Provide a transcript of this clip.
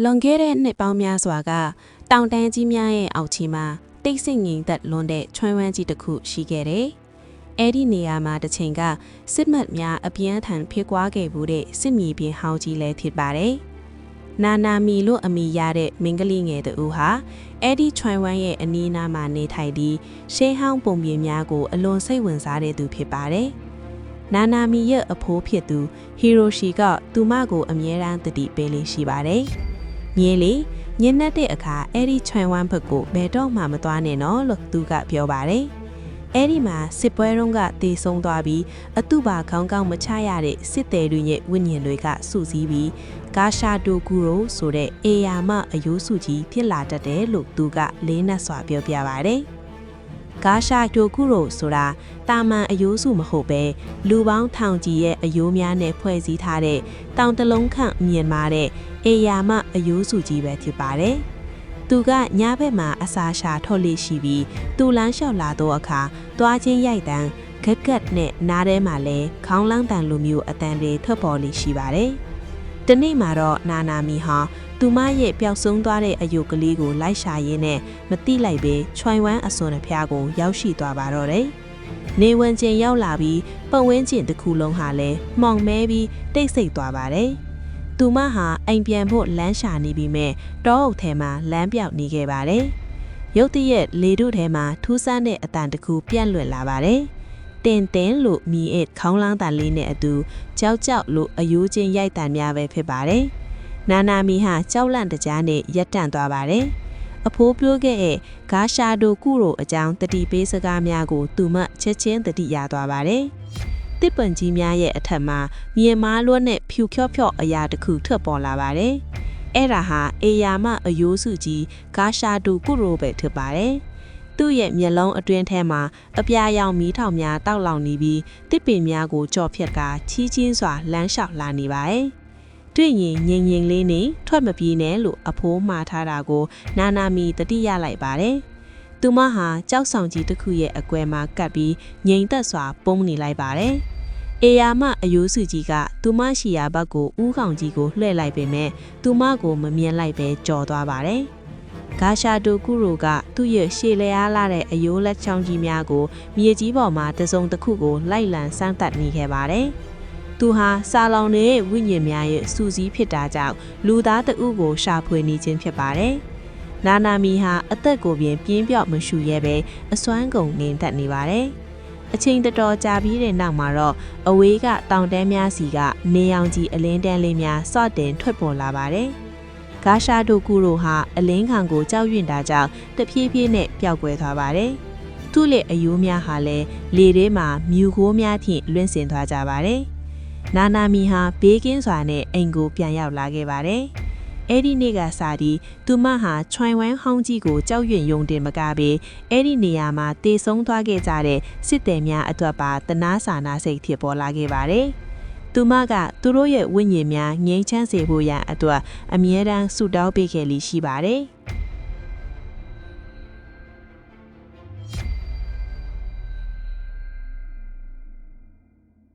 လွန်ခဲ့တဲ့နှစ်ပေါင်းများစွာကတောင်တန်းကြီးများရဲ့အောက်ခြေမှာတိတ်ဆိတ်ငြိမ်သက်လွန်တဲ့ချွမ်းဝမ်းကြီးတစ်ခုရှိခဲ့တယ်။အဲ့ဒီနေရာမှာတစ်ချိန်ကစစ်မှတ်များအပြင်းထန်ဖြစ်ပွားခဲ့မှုတဲ့စစ်မြေပြင်ဟောင်းကြီးလည်းဖြစ်ပါတယ်။နာနာမီလို့အမည်ရတဲ့မင်းကလေးငယ်တူဟာအဲ့ဒီချွမ်းဝမ်းရဲ့အနီးနားမှာနေထိုင်ပြီးရှေးဟောင်းပုံပြင်များကိုအလွန်စိတ်ဝင်စားတဲ့သူဖြစ်ပါတယ်။နာနာမီရဲ့အဖိုးဖြစ်သူဟီရိုရှီကသူမကိုအမြဲတမ်းတတိပေးလေးရှိပါတယ်။မြေလီညနေတဲ့အခါအဲ့ဒီချွမ်းဝမ်းဘက်ကိုဘယ်တော့မှမသွားနဲ့နော်လို့သူကပြောပါတယ်။အဲ့ဒီမှာစစ်ပွဲတုန်းကတည်ဆုံသွားပြီးအတုပါခေါင်းကောင်းမချရတဲ့စစ်သည်တွေရဲ့ဝိညာဉ်တွေကစုစည်းပြီးဂါရှာတိုကူရိုဆိုတဲ့အေယာမအယိုးစုကြီးဖြစ်လာတတ်တယ်လို့သူကလေးနက်စွာပြောပြပါတယ်။ဂါရှာတိုကူရိုဆိုတာတာမန်အယိုးစုမဟုတ်ပဲလူပေါင်းထောင်ကြီးရဲ့အယိုးများနဲ့ဖွဲ့စည်းထားတဲ့တောင်တလုံးခန့်မြင်မာတဲ့အေယာမအယိုးစုကြီးပဲဖြစ်ပါတယ်။သူကညဘက်မှာအစာရှာထုတ်လေးရှိပြီးသူလမ်းလျှောက်လာတော့အခါသွားချင်းရိုက်တန်းဂက်ကက်နဲ့နားထဲမှာလဲခေါင်းလန်းတန်လိုမျိုးအတန်တွေထွက်ပေါ်လေးရှိပါတယ်။ဒီနေ့မှာတော့နာနာမီဟာသူမရဲ့ပျောက်ဆုံးသွားတဲ့အယုတ်ကလေးကိုလိုက်ရှာရင်းနဲ့မတိလိုက်ပဲချွိုင်ဝမ်းအစွန်အဖျားကိုရောက်ရှိသွားပါတော့တယ်။နေဝင်ချင်းရောက်လာပြီးပတ်ဝန်းကျင်တစ်ခုလုံးဟာလဲမှောင်မဲပြီးတိတ်ဆိတ်သွားပါတယ်။သူမဟာအိမ်ပြန်ဖို့လမ်းရှာနေပြီးမဲ့တောအုပ်ထဲမှာလမ်းပြောက်နေခဲ့ပါတယ်။ရုတ်တရက်လေတို့ထဲမှာထူးဆန်းတဲ့အတန်တစ်ခုပြန့်လွင့်လာပါတယ်။တင်တင်လို့မီအစ်ခေါင်းလောင်းတန်လေးနဲ့အတူကြောက်ကြောက်လို့အယိုးချင်းရိုက်တန်များပဲဖြစ်ပါတယ်။နာနာမီဟာကြောက်လန့်တကြားနဲ့ရက်တန့်သွားပါတယ်။အဖိုးပြောခဲ့တဲ့ဂါရှာတိုကုရိုအကြောင်းတတိပေးစကားများကိုသူမချက်ချင်းတတိရသွားပါတယ်။တစ်ပံကြီးများရဲ့အထက်မှာမြေမားလွတ်နဲ့ဖြူဖြော့ဖြော့အရာတစ်ခုထွက်ပေါ်လာပါတယ်။အဲ့ဒါဟာအေယာမအယိုးစုကြီးဂါရှာတိုကုရိုပဲဖြစ်ပါတယ်။သူ့ရဲ့မျက်လုံးအတွင်းထဲမှာအပြာရောင်မီးထောင်များတောက်လောင်နေပြီးတစ်ပင်များကိုကြော်ဖြတ်ကာချီးချင်းစွာလမ်းလျှောက်လာနေပါတယ်။တွေ့ရင်ငြိမ်ငြိမ်လေးနဲ့ထွက်မပြေးနဲ့လို့အဖိုးမှားထားတာကိုနာနာမီတတိရလိုက်ပါတယ်။သူမဟာကြောက်ဆောင်ကြီးတစ်ခုရဲ့အကွယ်မှာကပ်ပြီးငြိမ်သက်စွာပုံနေလိုက်ပါတယ်။အေယာမအယိုးစုကြီးကသူမရှိရာဘက်ကိုဥကောင်ကြီးကိုလှည့်လိုက်ပေမဲ့သူမကိုမမြင်လိုက်ပဲကြော်သွားပါတယ်။ဂါရှာတိုကူရိုကသူ့ရဲ့ရှေ့လျားလာတဲ့အယိုးလက်ချောင်းကြီးများကိုမြေကြီးပေါ်မှာတစုံတစ်ခုကိုလိုက်လံစမ်းသပ်နေခဲ့ပါတယ်။သူဟာစာလောင်တဲ့ဝိညာဉ်များရဲ့စူးစီးဖြစ်တာကြောင့်လူသားတအုပ်ကိုရှာဖွေနေခြင်းဖြစ်ပါတယ်။နာနာမီဟာအသက်ကိုပြင်းပြော့မရှူရဲပဲအစွမ်းကုန်ငြိမ်သက်နေပါတယ်။အချိန်တော်ကြာပြီးတဲ့နောက်မှာတော့အဝေးကတောင်တန်းများစီကနေရောင်ကြီးအလင်းတန်းလေးများစော့တင်ထွက်ပေါ်လာပါတယ်။ဂါရှာတိုကူရိုဟာအလင်းခံကိုကြောက်ရွံ့တာကြောင့်တဖြည်းဖြည်းနဲ့ပျောက်ကွယ်သွားပါတယ်။သူ့လက်အယိုးများဟာလည်းလေထဲမှာမြူကိုးများဖြင့်လွင့်စင်သွားကြပါတယ်။နာနာမီဟာဘေးကင်းစွာနဲ့အိမ်ကိုပြန်ရောက်လာခဲ့ပါတယ်။အဲ့ဒီနေ့ကစပြီးသူမဟာချွိုင်ဝမ်းဟောင်းကြီးကိုကြောက်ရွံ့ယုံတင်မကပဲအဲ့ဒီနေရာမှာတေဆုံးသွားခဲ့ကြတဲ့စစ်သည်များအတွက်ပါတနာစာနာစိတ်ဖြစ်ပေါ်လာခဲ့ပါတယ်။သူမကသူတို့ရဲ့ဝိညာဉ်များငြိမ်းချမ်းစေဖို့ရန်အတွက်အမြဲတမ်းဆုတောင်းပေးခဲ့လိရှိပါတယ်။